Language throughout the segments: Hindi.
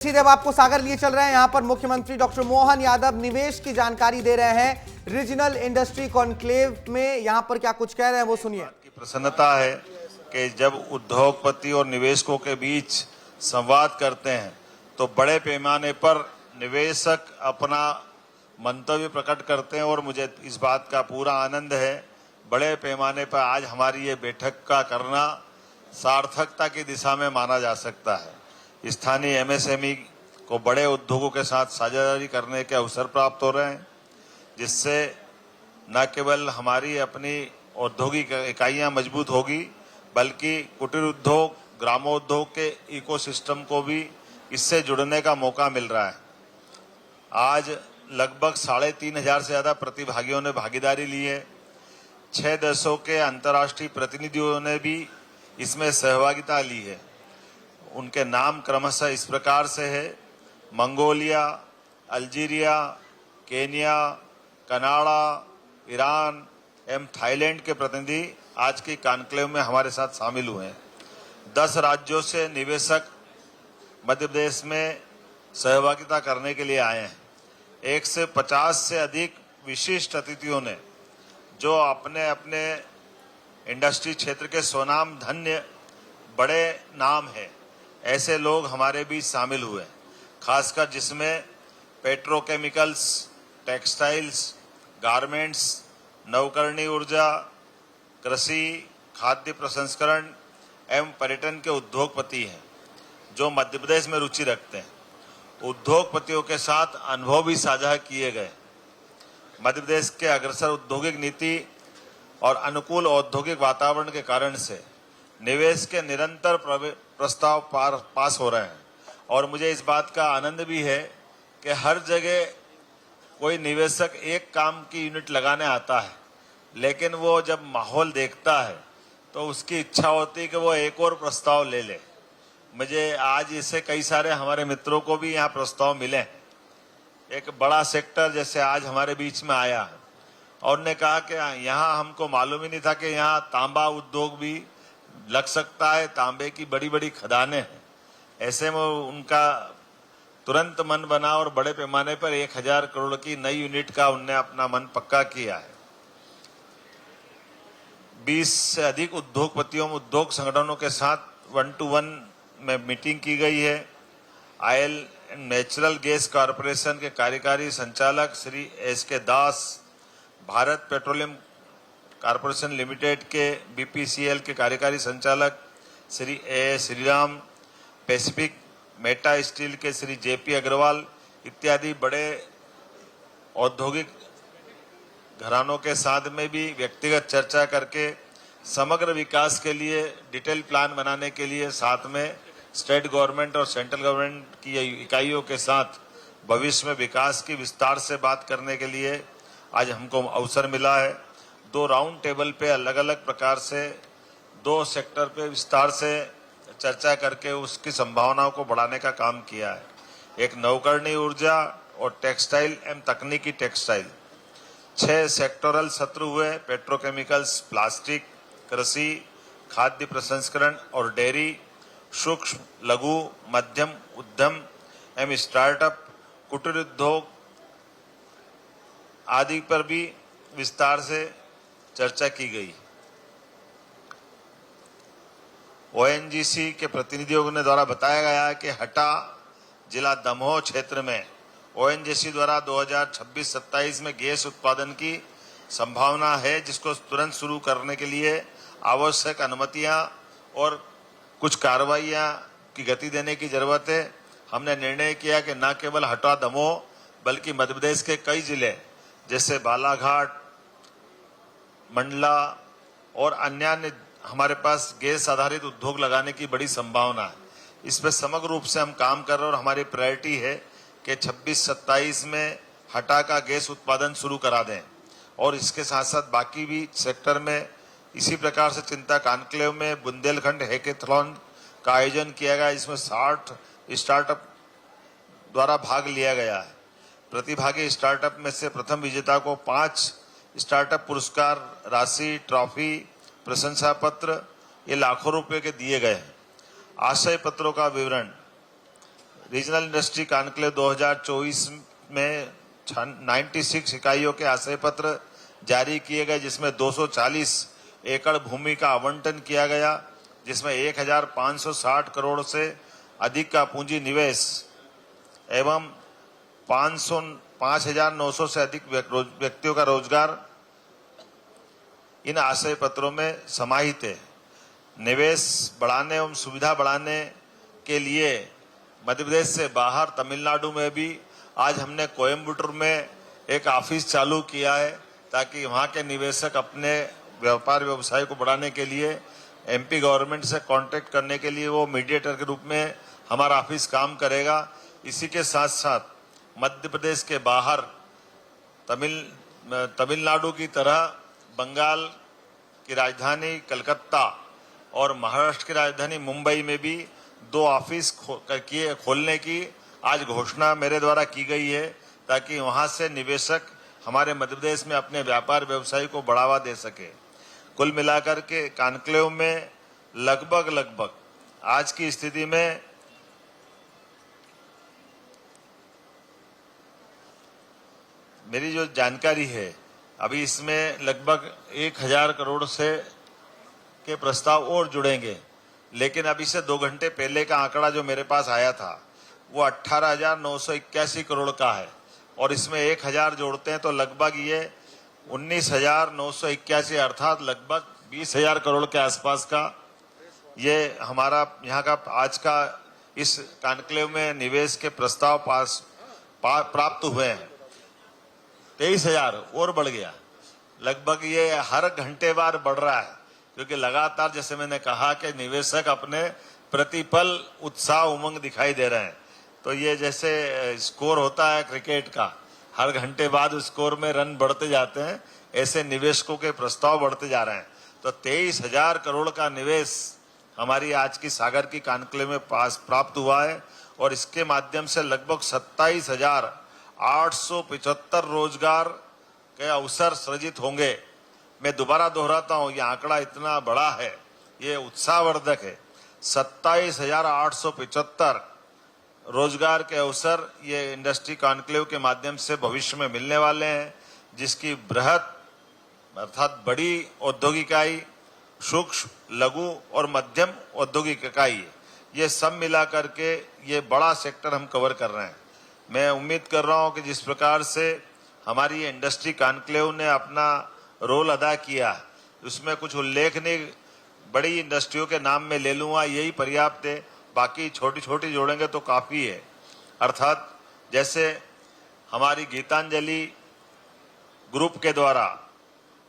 सीधे अब आपको सागर लिए चल रहे हैं। यहां पर मुख्यमंत्री डॉक्टर मोहन यादव निवेश की जानकारी दे रहे हैं रीजनल इंडस्ट्री कॉन्क्लेव में। यहां पर क्या कुछ कह रहे हैं वो सुनिए। की प्रसन्नता है कि जब उद्योगपति और निवेशकों के बीच संवाद करते हैं तो बड़े पैमाने पर निवेशक अपना मंतव्य प्रकट करते हैं और मुझे इस बात का पूरा आनंद है। बड़े पैमाने पर आज हमारी ये बैठक का करना सार्थकता की दिशा में माना जा सकता है। स्थानीय एमएसएमई को बड़े उद्योगों के साथ साझेदारी करने के अवसर प्राप्त हो रहे हैं, जिससे न केवल हमारी अपनी औद्योगिक इकाइयां मजबूत होगी बल्कि कुटीर उद्योग, ग्रामोद्योग के इकोसिस्टम को भी इससे जुड़ने का मौका मिल रहा है। आज लगभग 3,500 से ज्यादा प्रतिभागियों ने भागीदारी ली है। 6 देशों के अंतर्राष्ट्रीय प्रतिनिधियों ने भी इसमें सहभागिता ली है। उनके नाम क्रमशः इस प्रकार से है: Mongolia, Algeria, Kenya, Canada, Iran एवं थाईलैंड के प्रतिनिधि आज की कॉन्क्लेव में हमारे साथ शामिल हुए हैं। 10 राज्यों से निवेशक मध्य प्रदेश में सहभागिता करने के लिए आए हैं। 150 से अधिक विशिष्ट अतिथियों ने, जो अपने अपने इंडस्ट्री क्षेत्र के स्वनाम धन्य बड़े नाम हैं, ऐसे लोग हमारे बीच शामिल हुए, खासकर जिसमें पेट्रोकेमिकल्स, टेक्सटाइल्स, गारमेंट्स, नवकरणीय ऊर्जा, कृषि, खाद्य प्रसंस्करण एवं पर्यटन के उद्योगपति हैं, जो मध्य प्रदेश में रुचि रखते हैं। उद्योगपतियों के साथ अनुभव भी साझा किए गए। मध्य प्रदेश के अग्रसर औद्योगिक नीति और अनुकूल औद्योगिक वातावरण के कारण से निवेश के निरंतर प्रस्ताव पास हो रहे हैं और मुझे इस बात का आनंद भी है कि हर जगह कोई निवेशक एक काम की यूनिट लगाने आता है, लेकिन वो जब माहौल देखता है तो उसकी इच्छा होती है कि वो एक और प्रस्ताव ले ले। मुझे आज इससे कई सारे हमारे मित्रों को भी यहाँ प्रस्ताव मिले। एक बड़ा सेक्टर जैसे आज हमारे बीच में आया और उन्होंने कहा कि यहाँ हमको मालूम ही नहीं था कि यहाँ तांबा उद्योग भी लग सकता है, तांबे की बड़ी बड़ी खदानें हैं। ऐसे में उनका तुरंत मन बना और बड़े पैमाने पर 1,000 करोड़ की नई यूनिट का उनने अपना मन पक्का किया है। 20 से अधिक उद्योगपतियों, उद्योग संगठनों के साथ 1-to-1 में मीटिंग की गई है। Oil and natural gas corporation के कार्यकारी संचालक श्री एस.के. दास, भारत पेट्रोलियम कॉरपोरेशन लिमिटेड के बीपीसीएल के कार्यकारी संचालक श्री ए. श्रीराम, पैसिफिक मेटा स्टील के श्री जे.पी. अग्रवाल इत्यादि बड़े औद्योगिक घरानों के साथ में भी व्यक्तिगत चर्चा करके समग्र विकास के लिए डिटेल प्लान बनाने के लिए साथ में स्टेट गवर्नमेंट और सेंट्रल गवर्नमेंट की इकाइयों के साथ भविष्य में विकास की विस्तार से बात करने के लिए आज हमको अवसर मिला है। 2 राउंड टेबल पे अलग अलग प्रकार से 2 सेक्टर पे विस्तार से चर्चा करके उसकी संभावनाओं को बढ़ाने का काम किया है। एक नवकरणीय ऊर्जा और टेक्सटाइल एवं तकनीकी टेक्सटाइल। 6 सेक्टोरल सत्र हुए: पेट्रोकेमिकल्स, प्लास्टिक, कृषि, खाद्य प्रसंस्करण और डेयरी, सूक्ष्म, लघु, मध्यम उद्यम एवं स्टार्टअप, कुटीर उद्योग आदि पर भी विस्तार से चर्चा की गई। ओएनजीसी के प्रतिनिधियों ने द्वारा बताया गया है कि हटा जिला दमोह क्षेत्र में ओएनजीसी द्वारा 2026-27 में गैस उत्पादन की संभावना है, जिसको तुरंत शुरू करने के लिए आवश्यक अनुमतियां और कुछ कार्रवाइयां की गति देने की जरूरत है। हमने निर्णय किया कि न केवल हटा दमोह बल्कि मध्य प्रदेश के कई जिले जैसे बालाघाट, मंडला और अन्य हमारे पास गैस आधारित उद्योग लगाने की बड़ी संभावना है। इस पर समग्र रूप से हम काम कर रहे हैं और हमारी प्रायोरिटी है कि 26-27 में हटा का गैस उत्पादन शुरू करा दें और इसके साथ साथ बाकी भी सेक्टर में इसी प्रकार से चिंता कॉन्क्लेव में बुंदेलखंड हैकेथलॉन का आयोजन किया गया। इसमें 60 स्टार्टअप द्वारा भाग लिया गया है। प्रतिभागी स्टार्टअप में से प्रथम विजेता को 5 स्टार्टअप पुरस्कार राशि, ट्रॉफी, प्रशंसा पत्र ये लाखों रुपए के दिए गए हैं। आशय पत्रों का विवरण रीजनल इंडस्ट्री कॉन्क्लेव 2024 में 96 इकाइयों के आशय पत्र जारी किए गए, जिसमें 240 एकड़ भूमि का आवंटन किया गया, जिसमें 1560 करोड़ से अधिक का पूंजी निवेश एवं 5,900 से अधिक व्यक्तियों का रोजगार इन आशय पत्रों में समाहित है। निवेश बढ़ाने एवं सुविधा बढ़ाने के लिए मध्य प्रदेश से बाहर तमिलनाडु में भी आज हमने कोयम्बटूर में एक ऑफिस चालू किया है, ताकि वहां के निवेशक अपने व्यापार व्यवसाय को बढ़ाने के लिए एमपी गवर्नमेंट से कांटेक्ट करने के लिए वो मीडिएटर के रूप में हमारा ऑफिस काम करेगा। इसी के साथ साथ मध्य प्रदेश के बाहर तमिलनाडु की तरह बंगाल की राजधानी कलकत्ता और महाराष्ट्र की राजधानी मुंबई में भी 2 ऑफिस खोलने की आज घोषणा मेरे द्वारा की गई है, ताकि वहां से निवेशक हमारे मध्य प्रदेश में अपने व्यापार व्यवसाय को बढ़ावा दे सके। कुल मिलाकर के कॉन्क्लेव में लगभग आज की स्थिति में मेरी जो जानकारी है, अभी इसमें लगभग 1000 करोड़ से के प्रस्ताव और जुड़ेंगे, लेकिन अभी से 2 घंटे पहले का आंकड़ा जो मेरे पास आया था वो 18,981 करोड़ का है, और इसमें 1000 जोड़ते हैं तो लगभग ये 19,981 अर्थात लगभग 20,000 करोड़ के आसपास का ये हमारा यहाँ का आज का इस कॉन्क्लेव में निवेश के प्रस्ताव प्राप्त हुए हैं। 23,000 और बढ़ गया, लगभग ये हर घंटे बार बढ़ रहा है, क्योंकि लगातार जैसे मैंने कहा कि निवेशक अपने प्रतिपल उत्साह उमंग दिखाई दे रहे हैं। तो ये जैसे स्कोर होता है क्रिकेट का, हर घंटे बाद स्कोर में रन बढ़ते जाते हैं, ऐसे निवेशकों के प्रस्ताव बढ़ते जा रहे हैं। तो 23,000 करोड़ का निवेश हमारी आज की सागर की कॉन्क्लेव में प्राप्त हुआ है, और इसके माध्यम से लगभग 27,875 रोजगार के अवसर सृजित होंगे। मैं दोबारा दोहराता हूं, ये आंकड़ा इतना बड़ा है, ये उत्साहवर्धक है। 27,875 रोजगार के अवसर ये इंडस्ट्री कॉन्क्लेव के माध्यम से भविष्य में मिलने वाले हैं, जिसकी बृहत अर्थात बड़ी औद्योगिक इकाई, सूक्ष्म, लघु और मध्यम औद्योगिक इकाई, ये सब मिलाकर के ये बड़ा सेक्टर हम कवर कर रहे हैं। मैं उम्मीद कर रहा हूं कि जिस प्रकार से हमारी इंडस्ट्री कॉन्क्लेव ने अपना रोल अदा किया, उसमें कुछ उल्लेखनीय बड़ी इंडस्ट्रियों के नाम में ले लूंगा, यही पर्याप्त है, बाकी छोटी छोटी जोड़ेंगे तो काफी है। अर्थात जैसे हमारी गीतांजलि ग्रुप के द्वारा,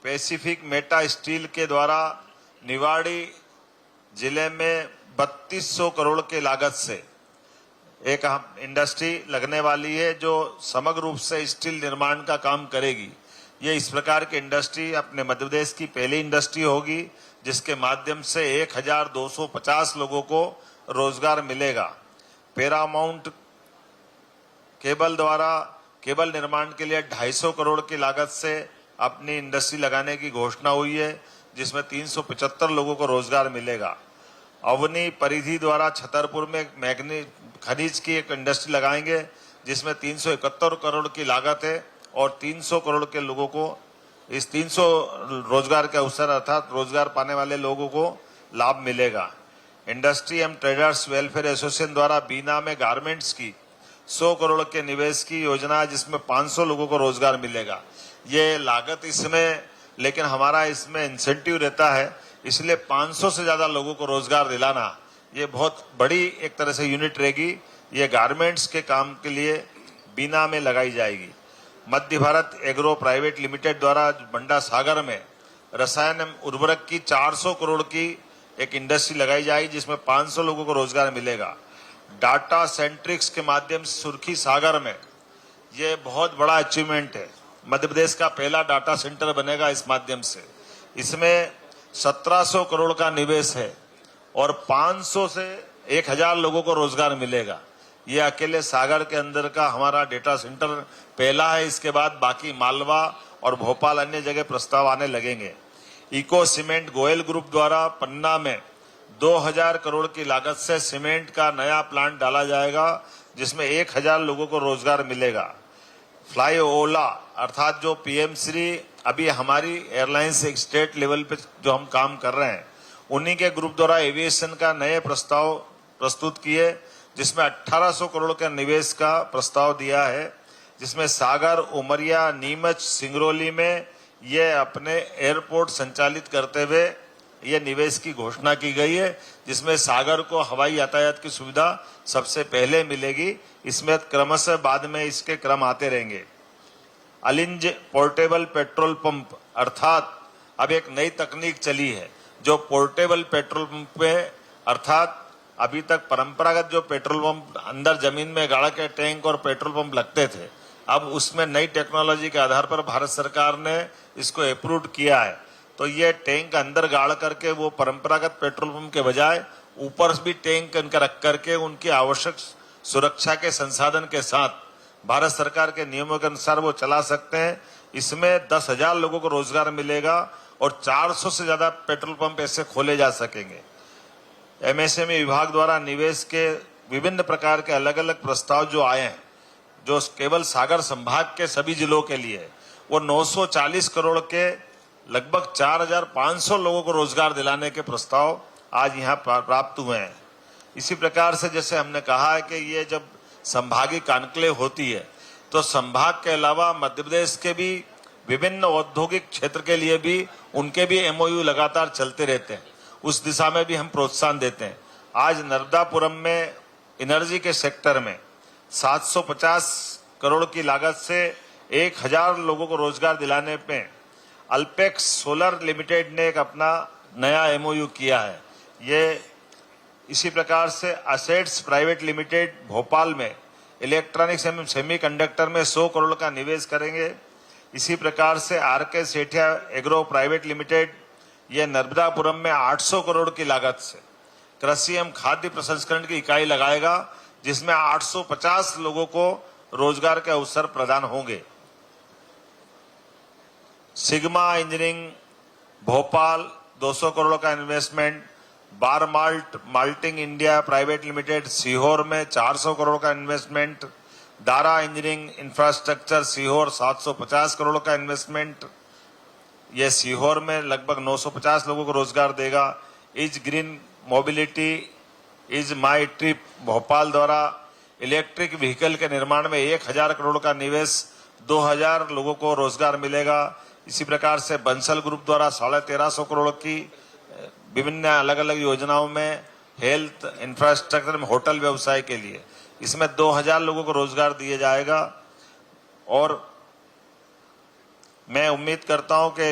पैसिफिक मेटा स्टील के द्वारा निवाड़ी जिले में 3200 करोड़ के लागत से एक इंडस्ट्री लगने वाली है, जो समग्र रूप से स्टील निर्माण का काम करेगी। ये इस प्रकार की इंडस्ट्री अपने मध्य प्रदेश की पहली इंडस्ट्री होगी, जिसके माध्यम से 1250 लोगों को रोजगार मिलेगा। पैरामाउंट केबल द्वारा केबल निर्माण के लिए 250 करोड़ की लागत से अपनी इंडस्ट्री लगाने की घोषणा हुई है, जिसमें 375 लोगों को रोजगार मिलेगा। अवनी परिधि द्वारा छतरपुर में मैग्नीज खनिज की एक इंडस्ट्री लगाएंगे, जिसमें 371 करोड़ की लागत है, और 300 करोड़ के लोगों को इस 300 रोजगार के अवसर अर्थात रोजगार पाने वाले लोगों को लाभ मिलेगा। Industry and traders welfare association द्वारा बीना में गारमेंट्स की 100 करोड़ के निवेश की योजना है, जिसमें 500 लोगों को रोजगार मिलेगा। ये लागत इसमें, लेकिन हमारा इसमें इंसेंटिव रहता है, इसलिए 500 से ज्यादा लोगों को रोजगार दिलाना ये बहुत बड़ी एक तरह से यूनिट रहेगी। ये गारमेंट्स के काम के लिए बीना में लगाई जाएगी। मध्य भारत एग्रो प्राइवेट लिमिटेड द्वारा बंडा सागर में रसायन एवं उर्वरक की 400 करोड़ की एक इंडस्ट्री लगाई जाएगी, जिसमें 500 लोगों को रोजगार मिलेगा। डाटा सेंट्रिक्स के माध्यम से सुर्खी सागर में ये बहुत बड़ा अचीवमेंट है, मध्य प्रदेश का पहला डाटा सेंटर बनेगा इस माध्यम से। इसमें 1700 करोड़ का निवेश है और 500 से 1000 लोगों को रोजगार मिलेगा। ये अकेले सागर के अंदर का हमारा डेटा सेंटर पहला है। इसके बाद बाकी मालवा और भोपाल अन्य जगह प्रस्ताव आने लगेंगे। इको सीमेंट गोयल ग्रुप द्वारा पन्ना में 2000 करोड़ की लागत से सीमेंट का नया प्लांट डाला जाएगा, जिसमें 1000 लोगों को रोजगार मिलेगा। फ्लाई ओला अर्थात जो पीएम श्री अभी हमारी एयरलाइंस एक स्टेट लेवल पे जो हम काम कर रहे हैं, उन्हीं के ग्रुप द्वारा एविएशन का नए प्रस्ताव प्रस्तुत किए, जिसमें 1800 करोड़ का निवेश का प्रस्ताव दिया है, जिसमें सागर, उमरिया, नीमच, सिंगरौली में ये अपने एयरपोर्ट संचालित करते हुए ये निवेश की घोषणा की गई है, जिसमें सागर को हवाई यातायात की सुविधा सबसे पहले मिलेगी। इसमें क्रमशः बाद में इसके क्रम आते रहेंगे। अलिंज पोर्टेबल पेट्रोल पंप अर्थात अब एक नई तकनीक चली है, जो पोर्टेबल पेट्रोल पंप पे अर्थात अभी तक परंपरागत जो पेट्रोल पंप अंदर जमीन में गाड़ा के टैंक और पेट्रोल पंप लगते थे, अब उसमें नई टेक्नोलॉजी के आधार पर भारत सरकार ने इसको अप्रूव किया है। तो ये टैंक अंदर गाड़ करके वो परंपरागत पेट्रोल पंप के बजाय ऊपर भी टैंक इनका रख करके उनकी आवश्यक सुरक्षा के संसाधन के साथ भारत सरकार के नियमों के अनुसार वो चला सकते हैं। इसमें 10,000 लोगों को रोजगार मिलेगा और 400 से ज्यादा पेट्रोल पंप ऐसे खोले जा सकेंगे। एमएसएमई विभाग द्वारा निवेश के विभिन्न प्रकार के अलग अलग प्रस्ताव जो आए हैं, जो केवल सागर संभाग के सभी जिलों के लिए, वो 940 करोड़ के लगभग 4500 लोगों को रोजगार दिलाने के प्रस्ताव आज यहाँ प्राप्त हुए हैं। इसी प्रकार से जैसे हमने कहा है कि ये जब संभागीय कॉन्क्लेव होती है, तो संभाग के अलावा मध्य प्रदेश के भी विभिन्न औद्योगिक क्षेत्र के लिए भी उनके भी एमओयू लगातार चलते रहते हैं। उस दिशा में भी हम प्रोत्साहन देते हैं। आज नर्मदापुरम में एनर्जी के सेक्टर में 750 करोड़ की लागत से 1000 लोगों को रोजगार दिलाने पे अल्पेक्स सोलर लिमिटेड ने एक अपना नया एमओयू किया है। ये इसी प्रकार से असेट्स प्राइवेट लिमिटेड भोपाल में इलेक्ट्रॉनिक्स एवं सेमीकंडक्टर में 100 करोड़ का निवेश करेंगे। इसी प्रकार से RK Sethia agro private limited ये नर्मदापुरम में 800 करोड़ की लागत से कृषि एवं खाद्य प्रसंस्करण की इकाई लगाएगा, जिसमें 850 लोगों को रोजगार के अवसर प्रदान होंगे। सिग्मा इंजीनियरिंग भोपाल 200 करोड़ का investment, bar malt malting India private limited Sehore में 400 करोड़ का investment, Dara engineering infrastructure Sehore 750 crore का इन्वेस्टमेंट, यह सीहोर में लगभग 950 लोगों को रोजगार देगा। Is green mobility is my trip Bhopal द्वारा इलेक्ट्रिक व्हीकल के निर्माण में 1000 करोड़ का निवेश, 2000 लोगों को रोजगार मिलेगा। इसी प्रकार से बंसल ग्रुप द्वारा 1350 करोड़ की विभिन्न अलग अलग योजनाओं में हेल्थ इंफ्रास्ट्रक्चर में होटल व्यवसाय के लिए इसमें 2000 लोगों को रोजगार दिया जाएगा। और मैं उम्मीद करता हूं कि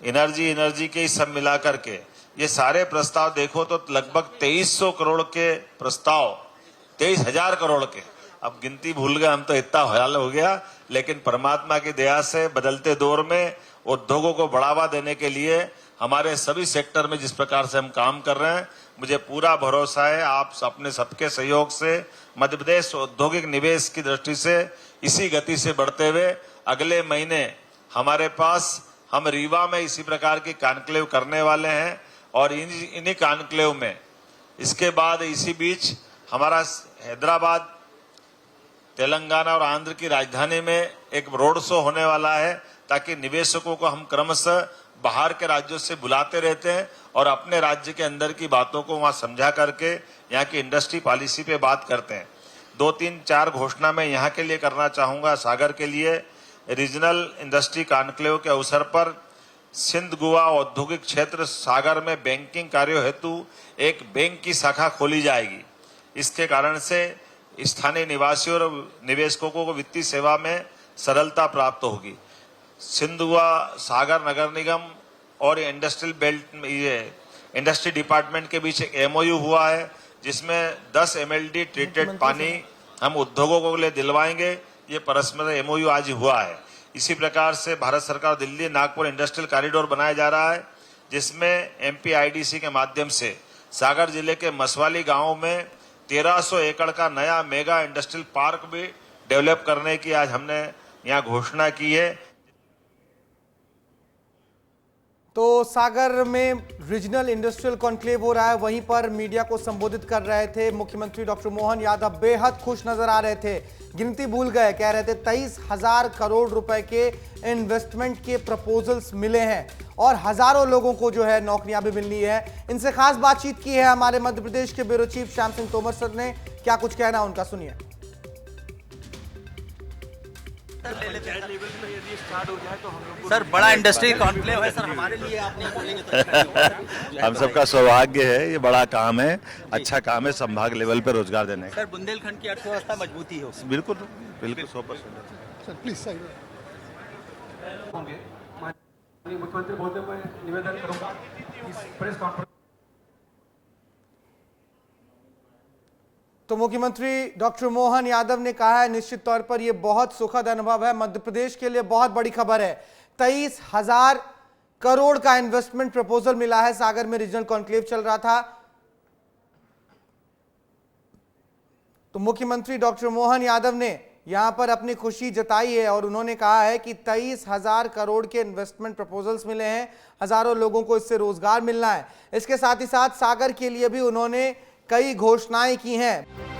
एनर्जी के सब मिलाकर के ये सारे प्रस्ताव देखो तो लगभग 2300 करोड़ के प्रस्ताव, 23,000 करोड़ के, अब गिनती भूल गए हम तो, इतना हाल हो गया। लेकिन परमात्मा की दया से बदलते दौर में उद्योगों को बढ़ावा देने के लिए हमारे सभी सेक्टर में जिस प्रकार से हम काम कर रहे हैं, मुझे पूरा भरोसा है आप अपने सबके सहयोग से मध्य प्रदेश औद्योगिक निवेश की दृष्टि से इसी गति से बढ़ते हुए अगले महीने हमारे पास हम रीवा में इसी प्रकार की कॉन्क्लेव करने वाले हैं। और इन्हीं कॉन्क्लेव में इसके बाद इसी बीच हमारा हैदराबाद, तेलंगाना और आंध्र की राजधानी में एक रोड शो होने वाला है, ताकि निवेशकों को हम क्रमशः बाहर के राज्यों से बुलाते रहते हैं और अपने राज्य के अंदर की बातों को वहां समझा करके यहाँ की इंडस्ट्री पॉलिसी पे बात करते हैं। 2, 3, 4 घोषणा मैं यहाँ के लिए करना चाहूंगा। सागर के लिए रीजनल इंडस्ट्री कॉन्क्लेव के अवसर पर सिंध गोवा औद्योगिक क्षेत्र सागर में बैंकिंग कार्यों हेतु एक बैंक की शाखा खोली जाएगी। इसके कारण से स्थानीय निवासियों और निवेशकों को वित्तीय सेवा में सरलता प्राप्त होगी। सिंध गोवा सागर नगर निगम और इंडस्ट्रियल बेल्ट ये इंडस्ट्री डिपार्टमेंट के बीच एक एमओयू हुआ है, जिसमें 10 MLD ट्रीटेड पानी हम उद्योगों को लिए दिलवाएंगे। ये परस्पर एमओयू आज हुआ है। इसी प्रकार से भारत सरकार दिल्ली नागपुर इंडस्ट्रियल कॉरिडोर बनाया जा रहा है, जिसमें MPIDC के माध्यम से सागर जिले के मसवाली गांव में 1300 एकड़ का नया मेगा इंडस्ट्रियल पार्क भी डेवलप करने की आज हमने यहाँ घोषणा की है। तो सागर में रीजनल इंडस्ट्रियल कॉन्क्लेव हो रहा है, वहीं पर मीडिया को संबोधित कर रहे थे मुख्यमंत्री डॉक्टर मोहन यादव। बेहद खुश नजर आ रहे थे, गिनती भूल गए। कह रहे थे 23,000 करोड़ रुपए के इन्वेस्टमेंट के प्रपोजल्स मिले हैं और हजारों लोगों को जो है नौकरियां भी मिलनी है। इनसे खास बातचीत की है हमारे मध्य प्रदेश के bureau chief Shyam Singh Tomar sir ने। क्या कुछ कहना उनका, सुनिए। सर बड़ा इंडस्ट्री कॉन्क्लेव है सर, हमारे लिए आप नहीं बोलेंगे तो अच्छा नहीं होगा। हम सबका सौभाग्य है, ये बड़ा काम है, अच्छा काम है संभाग लेवल पे रोजगार देने का। सर बुंदेलखंड की अर्थव्यवस्था मजबूती हो। बिल्कुल बिल्कुल 100%। सर प्लीज साइड होंगे। माननीय मुख्यमंत्री महोदय को निवेदन करूंगा इस प्रेस कॉन्फ्रेंस। तो मुख्यमंत्री डॉक्टर मोहन यादव ने कहा है निश्चित तौर पर यह बहुत सुखद अनुभव है, मध्य प्रदेश के लिए बहुत बड़ी खबर है। 23,000 करोड़ का इन्वेस्टमेंट प्रपोजल मिला है। सागर में रीजनल कॉन्क्लेव चल रहा था, तो मुख्यमंत्री डॉक्टर मोहन यादव ने यहां पर अपनी खुशी जताई है और उन्होंने कहा है कि 23,000 करोड़ के इन्वेस्टमेंट प्रपोजल्स मिले हैं, हजारों लोगों को इससे रोजगार मिलना है। इसके साथ ही साथ सागर के लिए भी उन्होंने कई घोषणाएं की हैं।